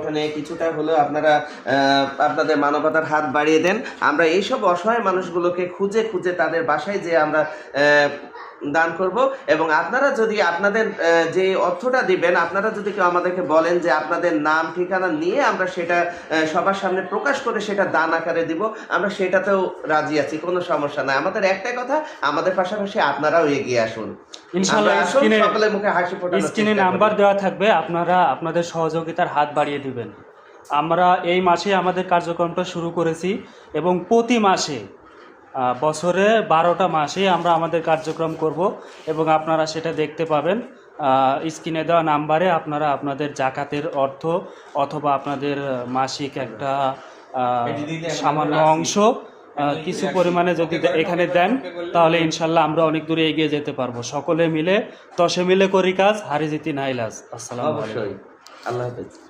ওখানে কিছুটা হলেও আপনারা আপনাদের মানবতার হাত বাড়িয়ে দেন। আমরা এইসব অসহায় মানুষগুলোকে খুঁজে খুঁজে তাদের বাসায় যেয়ে আমরা দান করব। এবং আপনারা যদি আপনাদের যে অর্থটা দিবেন, আপনারা যদি কেউ আমাদেরকে বলেন যে আপনাদের নাম ঠিকানা নিয়ে আমরা সেটা সবার সামনে প্রকাশ করে সেটা দান আকারে দিব, আমরা সেটাতেও রাজি আছি, কোনো সমস্যা নাই। আমাদের একটাই কথা, আমাদের পাশাপাশি আপনারাও এগিয়ে আসুন। ইনশাআল্লাহ সকলের মুখে হাসি ফোটানোর স্ক্রিনে নাম্বার দেওয়া থাকবে, আপনারা আপনাদের সহযোগিতার হাত বাড়িয়ে দিবেন। আমরা এই মাসে আমাদের কার্যক্রমটা শুরু করেছি এবং প্রতি মাসে বছরে 12টা মাসে আমরা আমাদের কার্যক্রম করব এবং আপনারা সেটা দেখতে পাবেন। স্ক্রিনে দেওয়া নাম্বারে আপনারা আপনাদের জাকাতের অর্থ অথবা আপনাদের মাসিক একটা সামান্য অংশ কিছু পরিমাণে যদি এখানে দেন, তাহলে ইনশাল্লাহ আমরা অনেক দূরে এগিয়ে যেতে পারবো। সকলে মিলে তসে মিলে করি কাজ, হারি জিতি নাই লাজ। আসসালামু আলাইকুম। অবশ্যই। আল্লাহ হাফেজ।